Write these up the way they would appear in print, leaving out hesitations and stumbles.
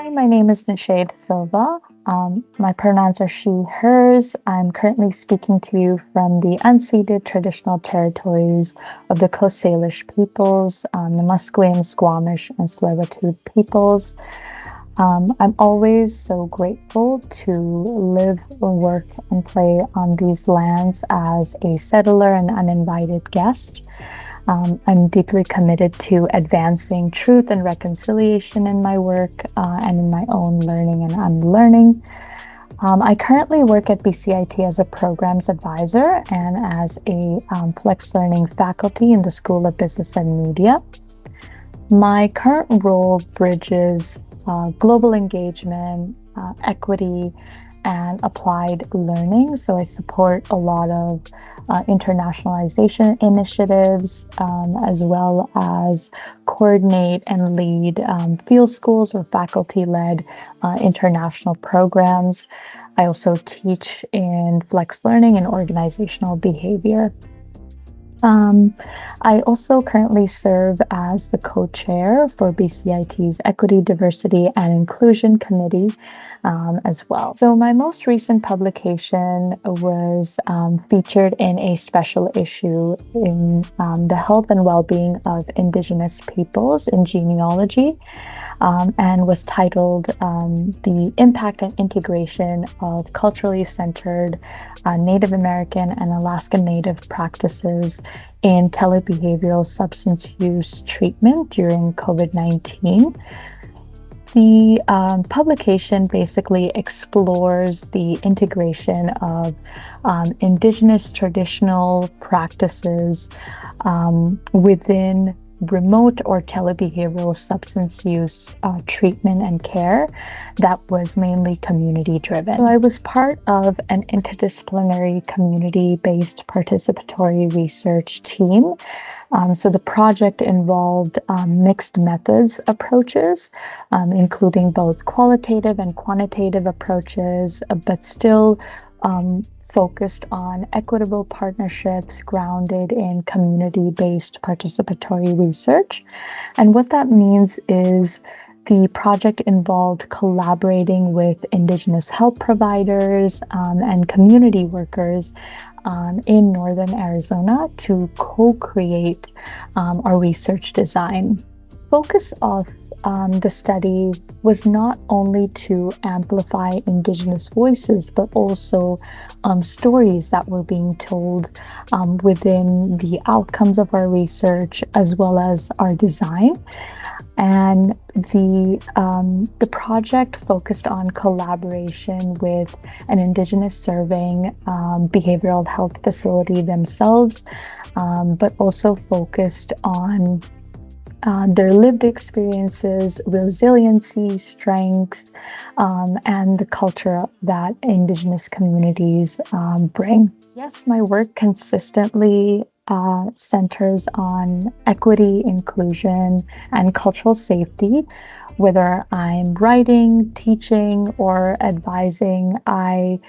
Hi, my name is Neshay D'Silva. My pronouns are she, hers. I'm currently speaking to you from the unceded traditional territories of the Coast Salish peoples, the Musqueam, Squamish, and Tsleil-Waututh peoples. I'm always so grateful to live, work, and play on these lands as a settler and uninvited guest. I'm deeply committed to advancing truth and reconciliation in my work and in my own learning and unlearning. I currently work at BCIT as a programs advisor and as a flex learning faculty in the School of Business and Media. My current role bridges global engagement, equity, and applied learning. So I support a lot of internationalization initiatives, as well as coordinate and lead field schools or faculty-led international programs. I also teach in flex learning and organizational behavior. I also currently serve as the co-chair for BCIT's Equity, Diversity, and Inclusion Committee as well. So my most recent publication was featured in a special issue in the health and well-being of Indigenous peoples in genealogy. And was titled The Impact and Integration of Culturally Centered Native American and Alaska Native Practices in Telebehavioral Substance Use Treatment during COVID-19. The publication basically explores the integration of Indigenous traditional practices within remote or telebehavioral substance use treatment and care that was mainly community driven. So I was part of an interdisciplinary community-based participatory research team. So the project involved mixed methods approaches, including both qualitative and quantitative approaches, but still focused on equitable partnerships grounded in community-based participatory research. And what that means is the project involved collaborating with Indigenous health providers and community workers in Northern Arizona to co-create our research design. Focus of the study was not only to amplify Indigenous voices, but also stories that were being told within the outcomes of our research as well as our design. And the project focused on collaboration with an Indigenous serving behavioral health facility themselves, but also focused on their lived experiences, resiliency, strengths, and the culture that Indigenous communities bring. Yes, my work consistently centers on equity, inclusion, and cultural safety. Whether I'm writing, teaching, or advising, I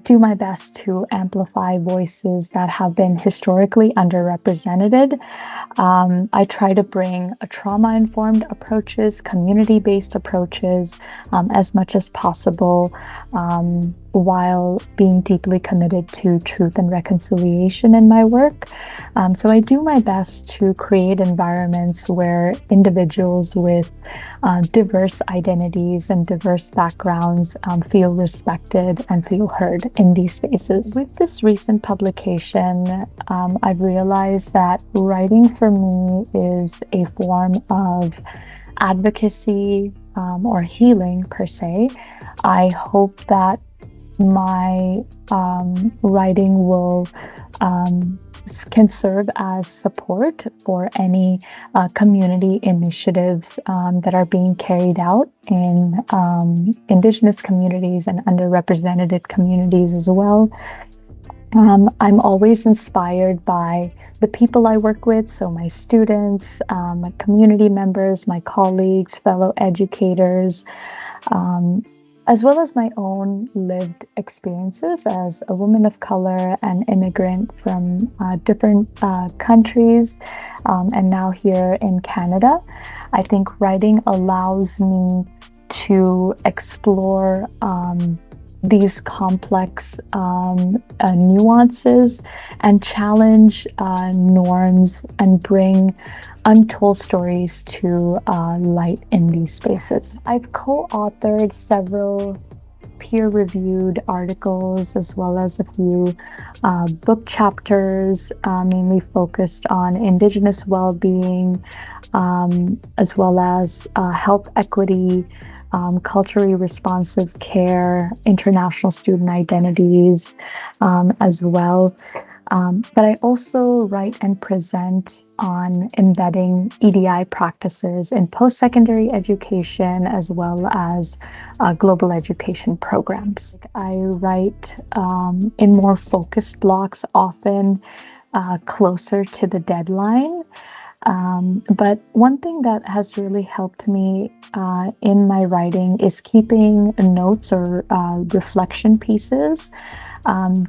do my best to amplify voices that have been historically underrepresented. I try to bring trauma-informed approaches, community-based approaches, as much as possible, while being deeply committed to truth and reconciliation in my work. So I do my best to create environments where individuals with diverse identities and diverse backgrounds feel respected and feel heard in these spaces. With this recent publication, I've realized that writing for me is a form of advocacy or healing per se. I hope that my writing will can serve as support for any community initiatives that are being carried out in Indigenous communities and underrepresented communities as well. I'm always inspired by the people I work with, so my students, my community members, my colleagues, fellow educators, as well as my own lived experiences as a woman of color and immigrant from different countries, and now here in Canada. I think writing allows me to explore these complex nuances and challenge norms and bring untold stories to light in these spaces. I've co-authored several peer-reviewed articles as well as a few book chapters, mainly focused on Indigenous well-being, as well as health equity, culturally responsive care, international student identities, as well. But I also write and present on embedding EDI practices in post-secondary education as well as global education programs. I write in more focused blocks, often closer to the deadline. But one thing that has really helped me in my writing is keeping notes or reflection pieces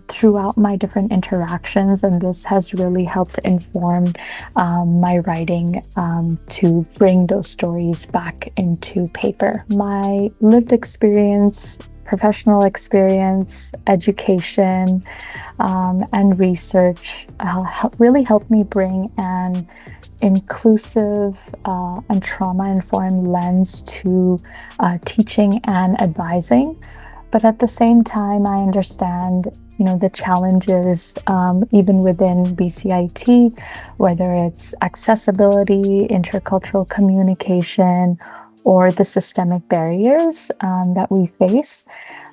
throughout my different interactions, and this has really helped inform my writing to bring those stories back into paper. My lived experience, professional experience, education, and research really helped me bring an inclusive and trauma-informed lens to teaching and advising. But at the same time, I understand, the challenges even within BCIT, whether it's accessibility, intercultural communication, or the systemic barriers that we face.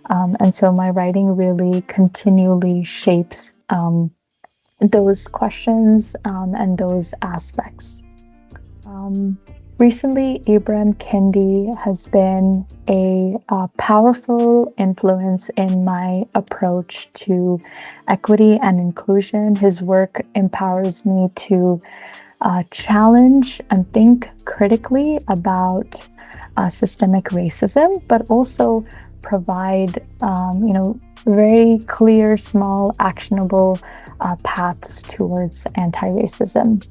And so my writing really continually shapes those questions and those aspects. Recently, Ibram Kendi has been a powerful influence in my approach to equity and inclusion. His work empowers me to challenge and think critically about systemic racism, but also provide, very clear, small, actionable paths towards anti-racism.